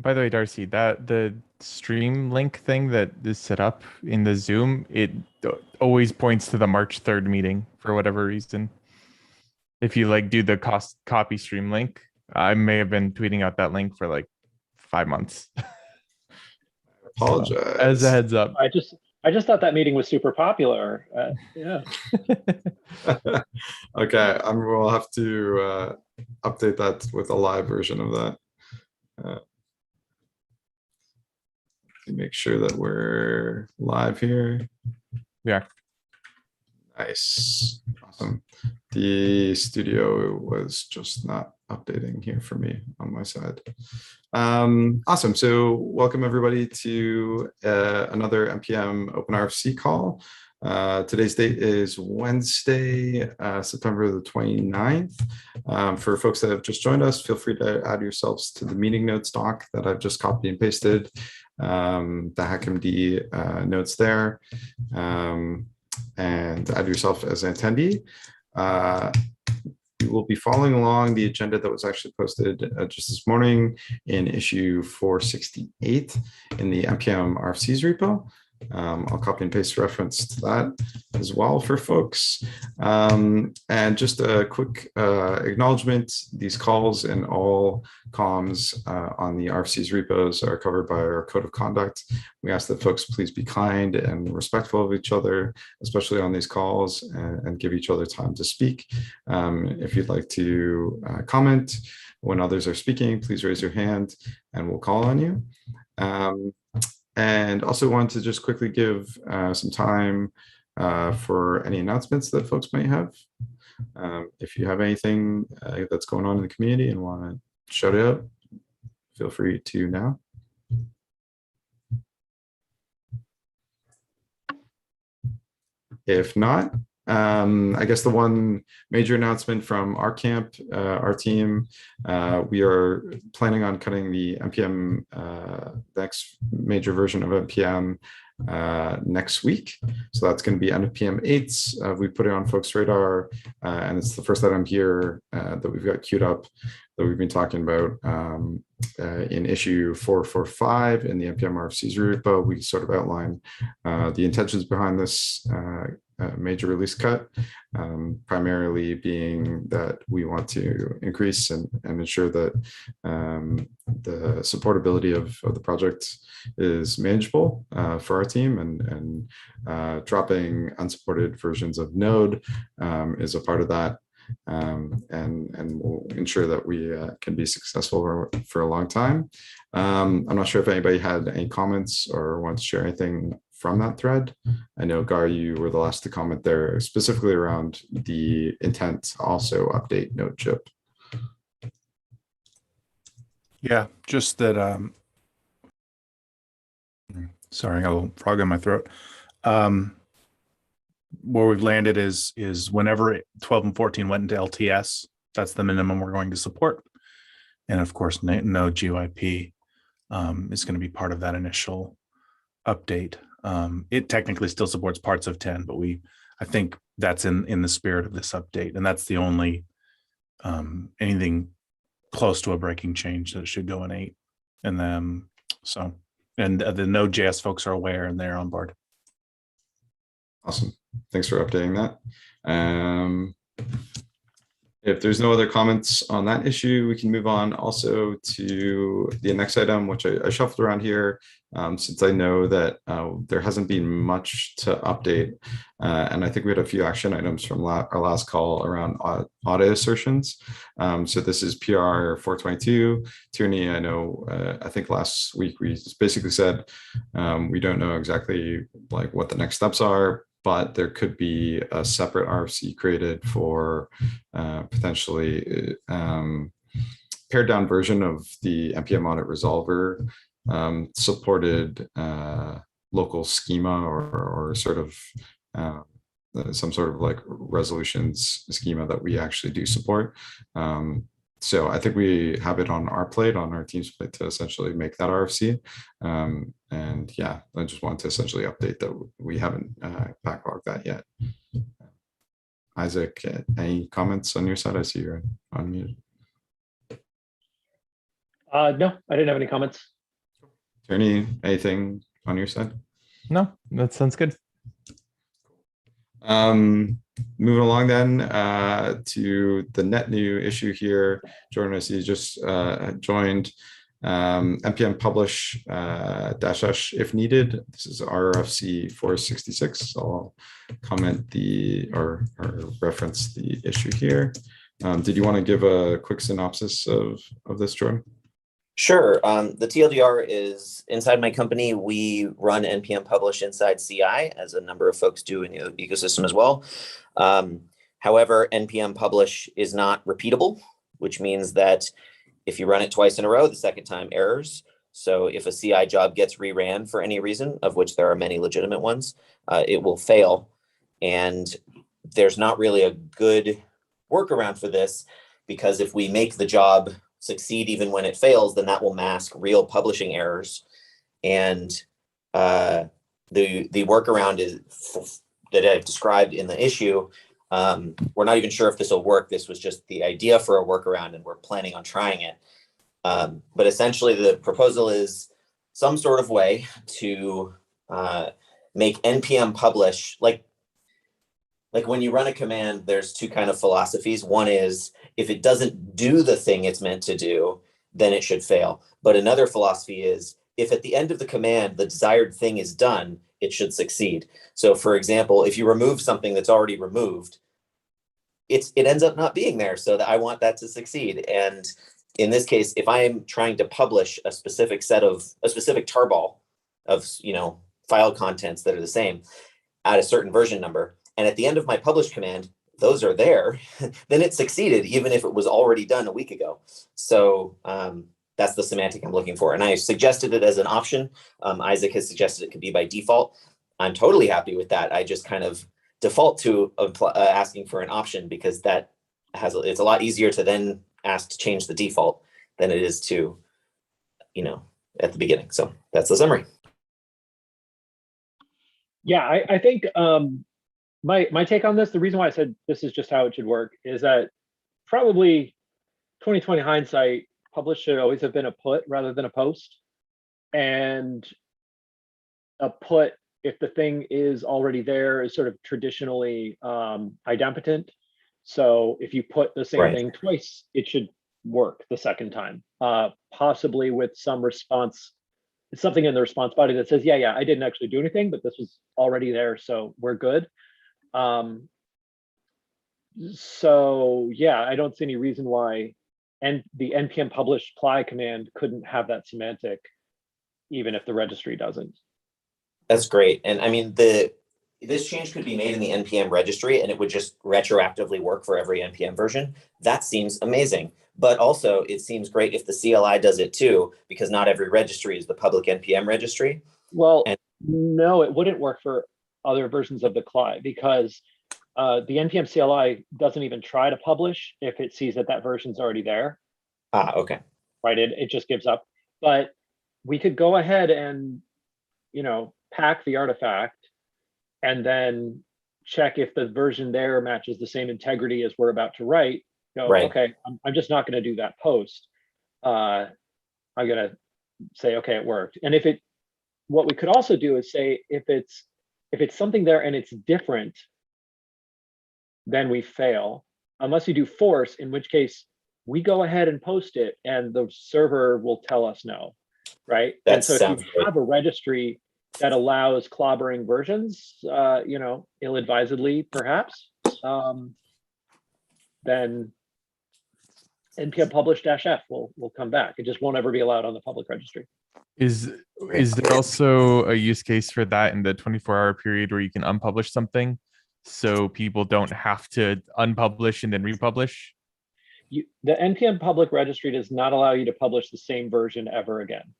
By the way, Darcy, that the stream link thing that is set up in the Zoom, it always points to the March 3rd meeting for whatever reason. If you like do the copy stream link, I may have been tweeting out that link for like 5 months. Apologize. So, as a heads up. I just thought that meeting was super popular. Yeah. Okay, we'll have to update that with a live version of that. Make sure that we're live here. Yeah. Nice. Awesome. The studio was just not updating here for me on my side. Awesome. So welcome everybody to another NPM Open RFC call. Today's date is Wednesday, September the 29th. For folks that have just joined us, feel free to add yourselves to the meeting notes doc that I've just copied and pasted. The HackMD notes there, and add yourself as an attendee. You will be following along the agenda that was actually posted just this morning in issue 468 in the NPM RFCs repo. I'll copy and paste reference to that as well for folks. And just a quick acknowledgement, these calls and all comms on the RFCs repos are covered by our code of conduct. We ask that folks please be kind and respectful of each other, especially on these calls, and give each other time to speak. If you'd like to comment when others are speaking, please raise your hand and we'll call on you. And also wanted to just quickly give some time for any announcements that folks might have. If you have anything that's going on in the community and want to shout it out, feel free to now. If not, I guess the one major announcement from our camp, our team, we are planning on cutting the NPM, next major version of NPM next week. So that's going to be NPM 8. We put it on folks' radar, and it's the first item here that we've got queued up that we've been talking about in issue 445 in the NPM RFCs repo. We sort of outline the intentions behind this major release cut, primarily being that we want to increase and ensure that the supportability of the project is manageable for our team, and dropping unsupported versions of Node is a part of that. And we'll ensure that we can be successful for a long time. I'm not sure if anybody had any comments or wants to share anything from that thread. I know, Gar, you were the last to comment there, specifically around the intent to also update Node chip. Yeah, just that, sorry, I got a little frog in my throat. Where we've landed is whenever 12 and 14 went into LTS, that's the minimum we're going to support. And of course, Node GUIP is going to be part of that initial update. It technically still supports parts of 10, but I think that's in the spirit of this update. And that's the only anything close to a breaking change that should go in 8. And then, and the Node.js folks are aware and they're on board. Awesome. Thanks for updating that. If there's no other comments on that issue, we can move on also to the next item, which I shuffled around here, since I know that there hasn't been much to update. And I think we had a few action items from our last call around audit assertions. So this is PR 422. Tierney, I know, I think last week we basically said we don't know exactly like what the next steps are, but there could be a separate RFC created for potentially pared down version of the NPM audit resolver supported local schema or sort of some sort of like resolutions schema that we actually do support. So I think we have it on our plate, on our team's plate, to essentially make that RFC. And yeah, I just want to essentially update that we haven't backlogged that yet. Isaac, any comments on your side? I see you're unmuted. No, I didn't have any comments. Anything on your side? No, that sounds good. Moving along then to the net new issue here. Jordan, I see you just joined. npm publish -s if needed. This is RFC 466. So I'll comment or reference the issue here. Did you want to give a quick synopsis of this, Jordan? Sure. The TLDR is inside my company. We run npm publish inside CI, as a number of folks do in the ecosystem as well. However, npm publish is not repeatable, which means that if you run it twice in a row, the second time errors. So if a CI job gets reran for any reason, of which there are many legitimate ones, it will fail. And there's not really a good workaround for this, because if we make the job succeed even when it fails, then that will mask real publishing errors. And the workaround is that I've described in the issue. We're not even sure if this will work. This was just the idea for a workaround, and we're planning on trying it. But essentially, the proposal is some sort of way to make npm publish, like when you run a command, there's two kind of philosophies. One is, if it doesn't do the thing it's meant to do, then it should fail. But another philosophy is, if at the end of the command, the desired thing is done, it should succeed. So for example, if you remove something that's already removed, it ends up not being there. So that I want that to succeed. And in this case, if I am trying to publish a specific tarball of, file contents that are the same at a certain version number, and at the end of my publish command, those are there, then it succeeded, even if it was already done a week ago. So that's the semantic I'm looking for. And I suggested it as an option. Isaac has suggested it could be by default. I'm totally happy with that. I just kind of default to asking for an option, because it's a lot easier to then ask to change the default than it is to, at the beginning. So that's the summary. Yeah, I think my take on this, the reason why I said this is just how it should work, is that probably 2020 hindsight, publish should always have been a put rather than a post. And a put, if the thing is already there, is sort of traditionally idempotent. So if you put the same thing twice, it should work the second time, possibly with some response. It's something in the response body that says, yeah, I didn't actually do anything, but this was already there, so we're good. So yeah, I don't see any reason why the npm publish apply command couldn't have that semantic, even if the registry doesn't. That's great. And I mean, this change could be made in the npm registry, and it would just retroactively work for every npm version. That seems amazing. But also, it seems great if the CLI does it too, because not every registry is the public npm registry. Well, no, it wouldn't work for other versions of the CLI, because the npm CLI doesn't even try to publish if it sees that version's already there. Okay. Right, it just gives up. But we could go ahead and, pack the artifact and then check if the version there matches the same integrity as we're about to write. Okay, I'm just not going to do that post. I'm going to say, okay, it worked. And what we could also do is say, if it's something there and it's different, then we fail, unless you do force, in which case we go ahead and post it and the server will tell us no, right? And so if you have a registry that allows clobbering versions, ill-advisedly perhaps, then npm publish -f will come back. It just won't ever be allowed on the public registry. Is there also a use case for that in the 24-hour period where you can unpublish something so people don't have to unpublish and then republish? The npm public registry does not allow you to publish the same version ever again.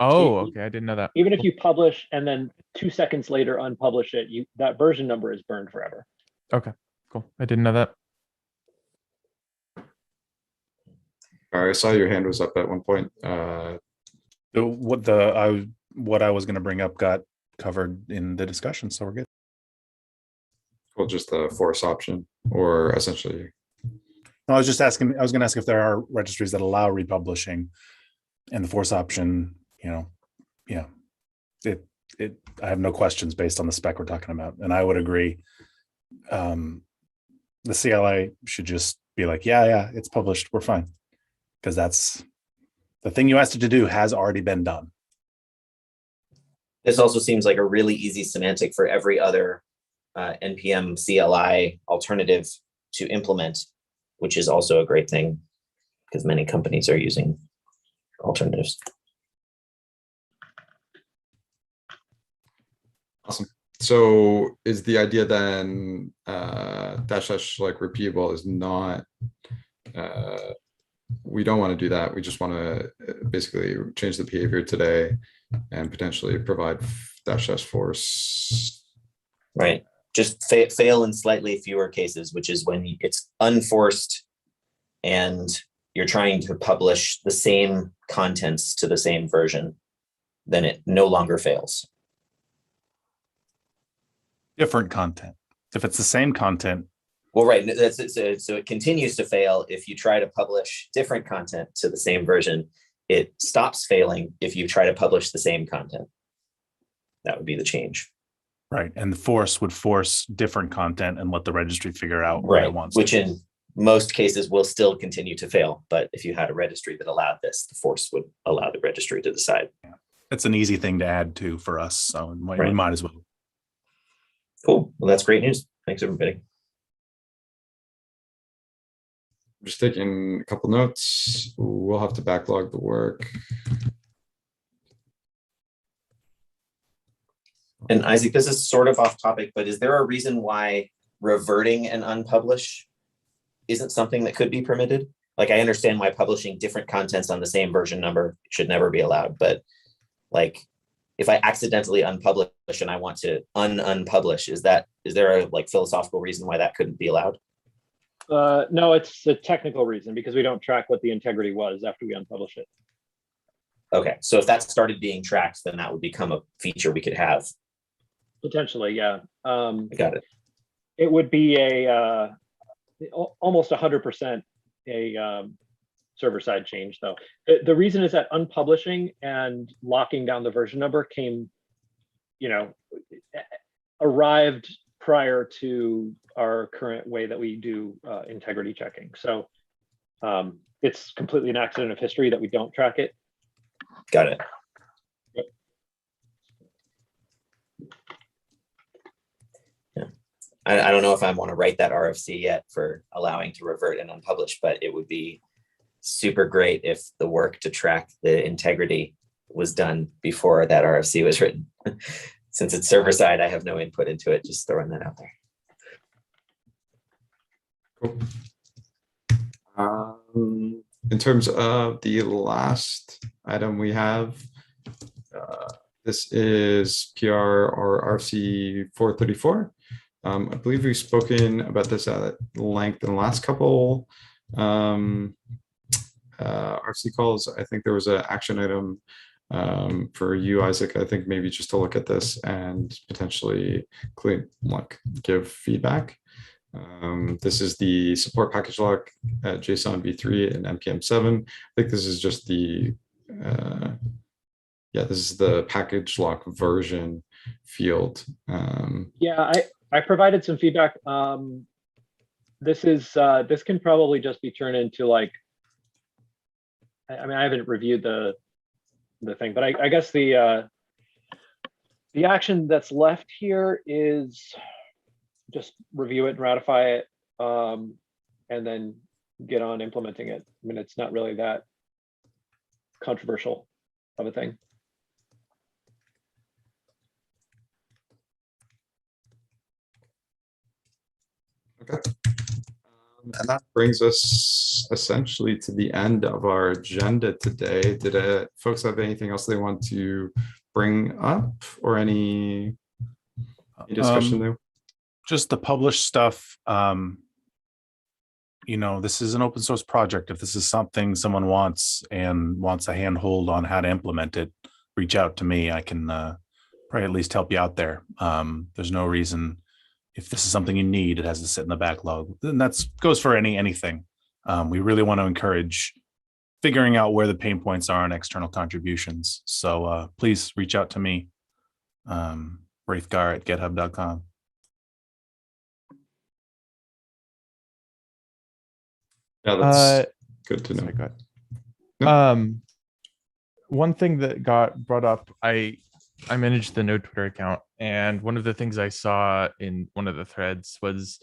Oh, okay. I didn't know that. Even if you publish and then 2 seconds later unpublish it, that version number is burned forever. Okay, cool. I didn't know that. I saw your hand was up at one point. What I was going to bring up got covered in the discussion, so we're good. Well, just the force option, or essentially. No, I was going to ask if there are registries that allow republishing, and the force option, yeah, I have no questions based on the spec we're talking about. And I would agree. The CLI should just be like, yeah, it's published. We're fine. Because that's the thing you asked it to do has already been done. This also seems like a really easy semantic for every other NPM CLI alternative to implement, which is also a great thing because many companies are using alternatives. Awesome. So is the idea then dash like repeatable is not, we don't want to do that. We just want to basically change the behavior today and potentially provide dash force. Right. Just fail in slightly fewer cases, which is when it's unforced and you're trying to publish the same contents to the same version, then it no longer fails. Different content. If it's the same content. Well, right. So it continues to fail if you try to publish different content to the same version. It stops failing if you try to publish the same content. That would be the change. Right. And the force would force different content and let the registry figure out what it wants. Which in most cases will still continue to fail. But if you had a registry that allowed this, the force would allow the registry to decide. Yeah. It's an easy thing to add to for us. So we might as well. Cool. Well, that's great news. Thanks, everybody. Just taking a couple notes. We'll have to backlog the work. And Isaac, this is sort of off topic, but is there a reason why reverting and unpublish isn't something that could be permitted? Like, I understand why publishing different contents on the same version number should never be allowed, but like, if I accidentally unpublish and I want to unpublish, is there a like philosophical reason why that couldn't be allowed? No, it's a technical reason because we don't track what the integrity was after we unpublish it. Okay, so if that started being tracked, then that would become a feature we could have. Potentially, yeah. I got it. It would be a almost 100% a server-side change, though. The reason is that unpublishing and locking down the version number arrived prior to our current way that we do integrity checking. So it's completely an accident of history that we don't track it. Got it. Yep. Yeah. I don't know if I want to write that RFC yet for allowing to revert and unpublish, but it would be super great if the work to track the integrity was done before that RFC was written. Since it's server side, I have no input into it, just throwing that out there. Cool. In terms of the last item we have, this is PR or RFC 434. I believe we've spoken about this at length in the last couple RFC calls. I think there was an action item for you, Isaac. I think maybe just to look at this and potentially give feedback. This is the support package lock at JSON v3 and npm 7. I think this is just the this is the package lock version field. Yeah, I provided some feedback. This can probably just be turned into like, I mean, I haven't reviewed the thing, but I guess the action that's left here is just review it and ratify it, and then get on implementing it. I mean, it's not really that controversial of a thing. Okay. And that brings us essentially to the end of our agenda today. Did folks have anything else they want to bring up or any discussion there? Just the published stuff. This is an open source project. If this is something someone wants and wants a handhold on how to implement it, reach out to me. I can probably at least help you out there. There's no reason. If this is something you need, it has to sit in the backlog. Then that goes for anything. We really want to encourage figuring out where the pain points are on external contributions. So please reach out to me, wraithgar@github.com. Yeah, that's good to know. Sorry, go ahead. No. One thing that got brought up, I managed the Node Twitter account, and one of the things I saw in one of the threads was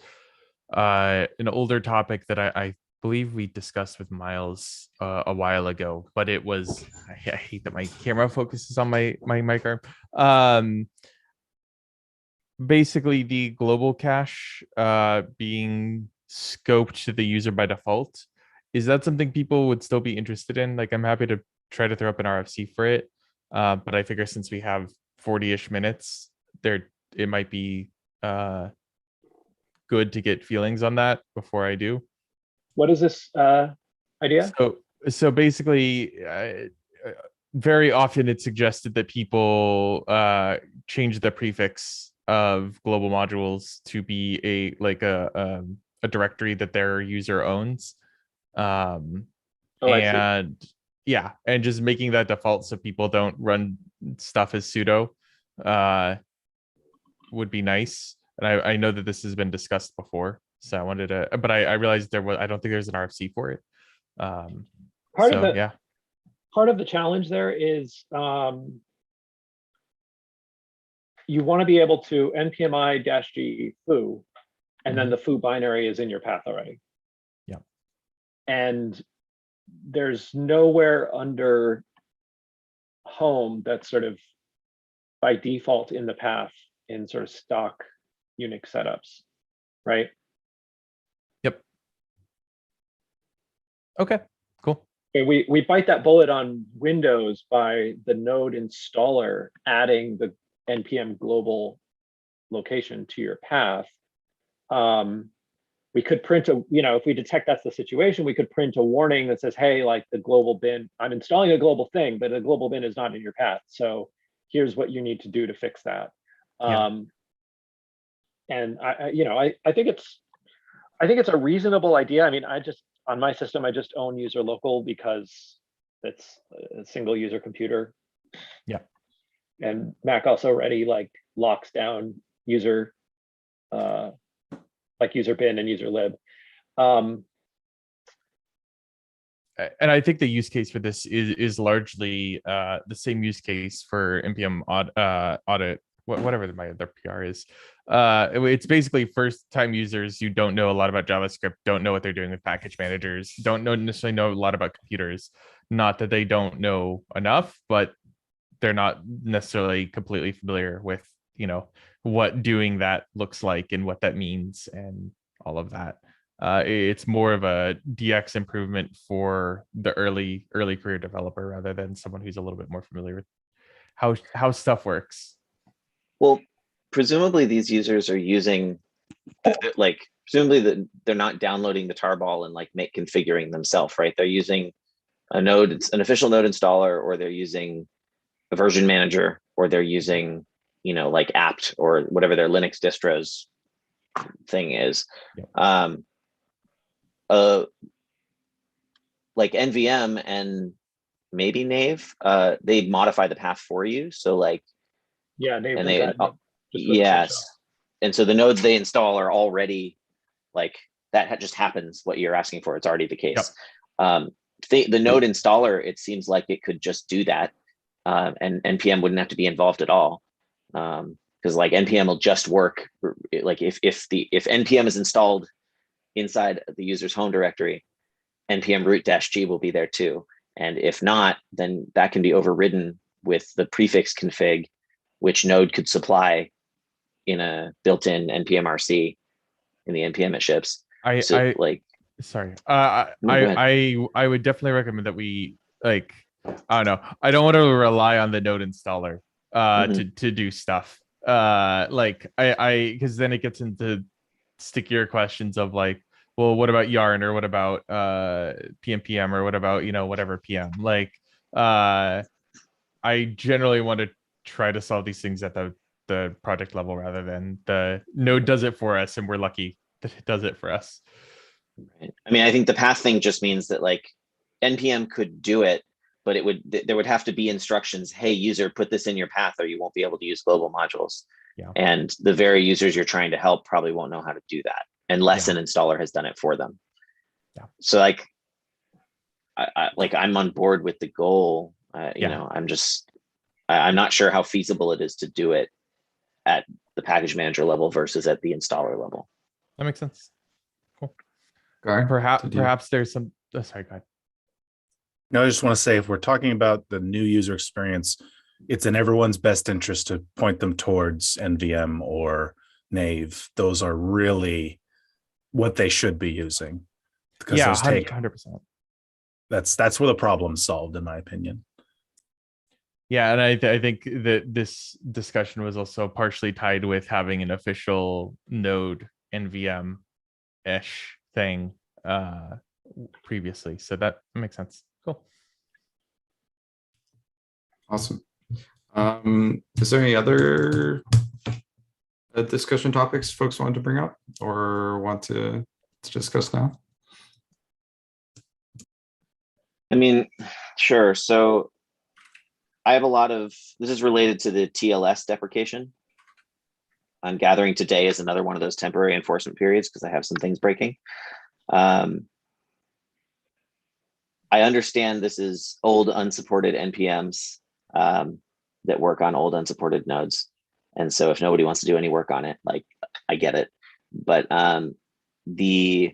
an older topic that I believe we discussed with Miles a while ago, but it was, I hate that my camera focuses on my mic arm. Basically the global cache being scoped to the user by default. Is that something people would still be interested in? Like, I'm happy to try to throw up an RFC for it, but I figure since we have 40-ish minutes there, it might be good to get feelings on that before I do. What is this idea? So basically, very often it's suggested that people change the prefix of global modules to be a directory that their user owns. And yeah, and just making that default so people don't run stuff as sudo would be nice. And I know that this has been discussed before, so I wanted to, but I realized I don't think there's an RFC for it. Part of the challenge there is you want to be able to npmi-ge foo, and then the foo binary is in your path already. Yeah. And there's nowhere under home that's sort of by default in the path in sort of stock Unix setups, right? Yep. Okay, cool. We bite that bullet on Windows by the node installer adding the npm global location to your path. We could print if we detect that's the situation, we could print a warning that says, hey, like the global bin, I'm installing a global thing, but the global bin is not in your path. So here's what you need to do to fix that. Yeah. And I think it's a reasonable idea. I mean, on my system, I just own user local because it's a single user computer. Yeah. And Mac also already like locks down user, like user bin and user lib. And I think the use case for this is largely the same use case for npm audit, whatever my other PR is. It's basically first-time users who don't know a lot about JavaScript, don't know what they're doing with package managers, don't necessarily know a lot about computers. Not that they don't know enough, but they're not necessarily completely familiar with, what doing that looks like and what that means and all of that. It's more of a DX improvement for the early career developer rather than someone who's a little bit more familiar with how stuff works. Well, presumably these users are using, presumably they're not downloading the tarball and configuring themselves, right? They're using a node, it's an official node installer, or they're using a version manager, or they're using, apt or whatever their Linux distros thing is. Yeah. Like NVM and maybe Nave, they modify the path for you. So yeah, Nave and does they that. yes, and so the nodes they install are already that just happens. What you're asking for, it's already the case. Yep. The node installer, it seems like it could just do that, and npm wouldn't have to be involved at all, because npm will just work. If npm is installed inside the user's home directory, npm root-g will be there too. And if not, then that can be overridden with the prefix config, which Node could supply in a built-in npm RC in the npm it ships. Sorry. I would definitely recommend that we I don't know. I don't want to rely on the node installer to do stuff. Because then it gets into stickier questions of well, what about yarn, or what about PMPM, or what about whatever PM? I generally want to try to solve these things at the project level rather than the node does it for us and we're lucky that it does it for us. Right. I mean, I think the path thing just means that NPM could do it, but there would have to be instructions. Hey, user, put this in your path, or you won't be able to use global modules. Yeah. And the very users you're trying to help probably won't know how to do that unless an installer has done it for them. Yeah. So like, I'm on board with the goal. You know, I'm not sure how feasible it is to do it at the package manager level versus at the installer level. That makes sense. Cool. Guy, Perhaps there's some. Oh, sorry, go ahead. No, I just want to say, if we're talking about the new user experience, it's in everyone's best interest to point them towards NVM or Nave. Those are really what they should be using. Because Yeah, those take 100%. That's where the problem's solved, in my opinion. Yeah, and I think that this discussion was also partially tied with having an official Node NVM-ish thing previously. So that makes sense. Cool. Awesome. Is there any other discussion topics folks want to bring up or want to discuss now? I mean, sure. So I have this is related to the TLS deprecation. I'm gathering today is another one of those temporary enforcement periods because I have some things breaking. I understand this is old unsupported NPMs that work on old unsupported nodes. And so if nobody wants to do any work on it, like, I get it. But the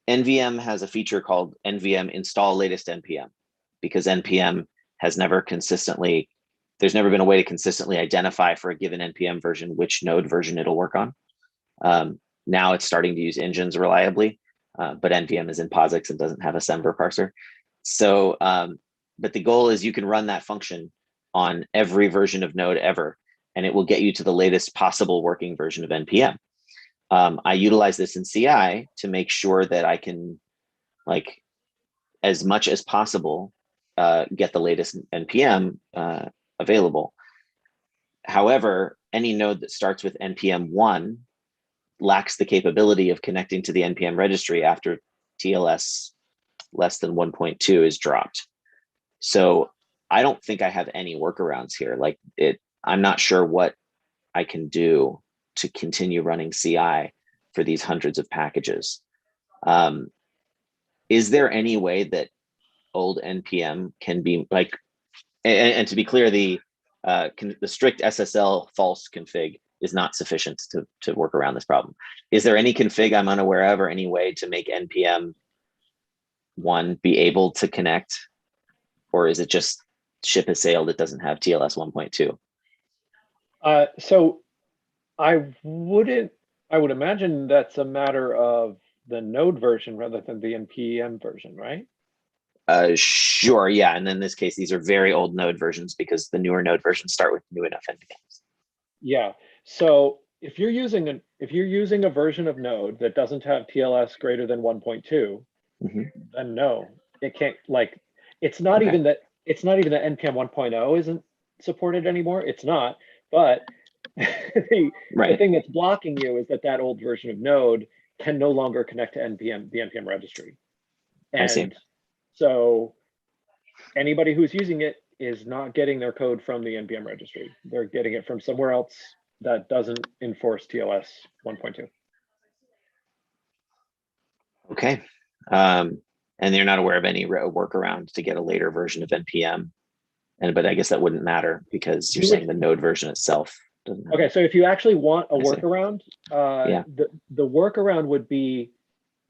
NVM has a feature called Nvm Install Latest Npm, because NPM has there's never been a way to consistently identify for a given NPM version which node version it'll work on. Now it's starting to use engines reliably, but NVM is in POSIX and doesn't have a Semver parser. So, but the goal is you can run that function on every version of Node ever, and it will get you to the latest possible working version of NPM. I utilize this in CI to make sure that I can, like, as much as possible, get the latest NPM available. However, any node that starts with NPM 1 lacks the capability of connecting to the NPM registry after TLS less than 1.2 is dropped. So I don't think I have any workarounds here. Like, I'm not sure what I can do to continue running CI for these hundreds of packages. Is there any way that old NPM can be, like, and to be clear, the strict SSL false config is not sufficient to work around this problem. Is there any config I'm unaware of, or any way to make NPM 1 be able to connect? Or is it just ship has sailed, it doesn't have TLS 1.2? So I would imagine that's a matter of the node version rather than the NPM version, right? Sure, yeah. And in this case, these are very old node versions because the newer node versions start with new enough NPMs. Yeah. So if you're using a version of Node that doesn't have TLS greater than 1.2, then no, it can't. Like, it's not even that NPM 1.0 isn't supported anymore. It's not. But the thing that's blocking you is that old version of Node can no longer connect to the NPM registry. And I see. So anybody who's using it is not getting their code from the NPM registry. They're getting it from somewhere else that doesn't enforce TLS 1.2. Okay. And you're not aware of any workaround to get a later version of NPM. But I guess that wouldn't matter because you're saying the node version itself doesn't have. Okay, so if you actually want a workaround, Yeah. the workaround would be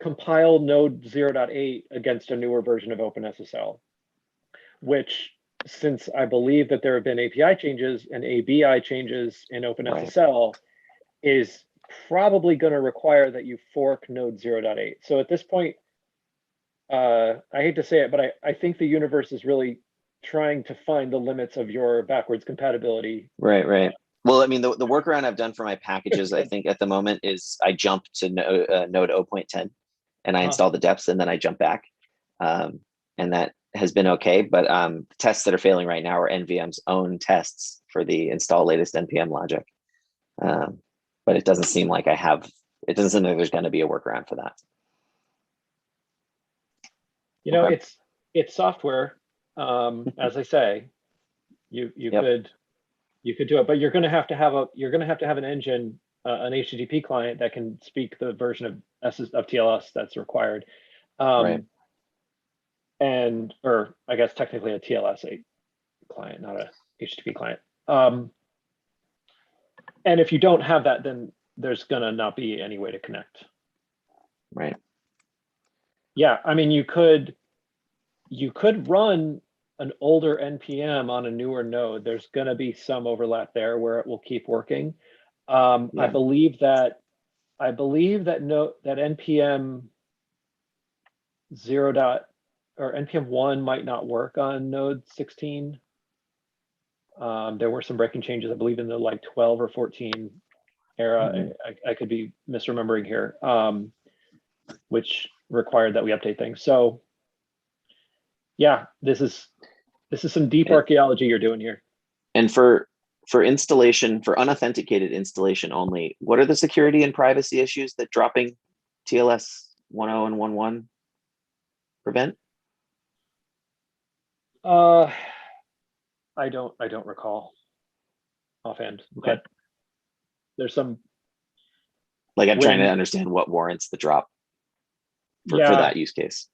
compile Node 0.8 against a newer version of OpenSSL, which, since I believe that there have been API changes and ABI changes in OpenSSL, is probably going to require that you fork Node 0.8. So at this point, I hate to say it, but I think the universe is really trying to find the limits of your backwards compatibility. Right. Well, I mean, the workaround I've done for my packages, I think at the moment, is I jump to Node 0.10 and I install the deps and then I jump back. And that has been okay. But the tests that are failing right now are NVM's own tests for the install latest NPM logic. But it doesn't seem like there's going to be a workaround for that. You know, Okay. it's software. As I say, you Yep. could do it, but you're going to have to have an engine, an HTTP client that can speak the version of TLS that's required. Right. And, or I guess technically a TLS client, not a HTTP client. And if you don't have that, then there's gonna not be any way to connect. Right. Yeah, I mean, you could run an older NPM on a newer node. There's gonna be some overlap there where it will keep working. I Yeah. believe that NPM 0. Or NPM 1 might not work on node 16. There were some breaking changes, I believe, in the like 12 or 14 era. I could be misremembering here, which required that we update things. So yeah, this is some deep archaeology you're doing here. And for installation, for unauthenticated installation only, what are the security and privacy issues that dropping TLS 1.0 and 1.1 prevent? I don't recall offhand, Okay. but there's some. Like, I'm trying to understand what warrants the drop for that use case.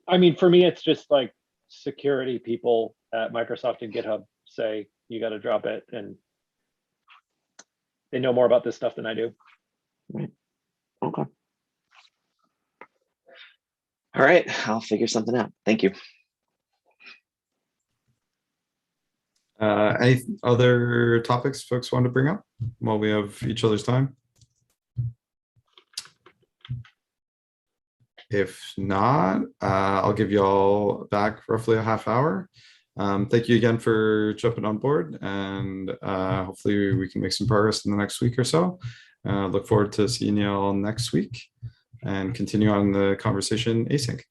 I mean, for me, it's just like security people at Microsoft and GitHub say you got to drop it, and they know more about this stuff than I do. Right. Okay. All right, I'll figure something out. Thank you. Any other topics folks want to bring up while we have each other's time? If not, I'll give you all back roughly a half hour. Thank you again for jumping on board, and hopefully we can make some progress in the next week or so. Look forward to seeing you all next week and continue on the conversation async.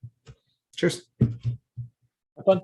Cheers. Have fun.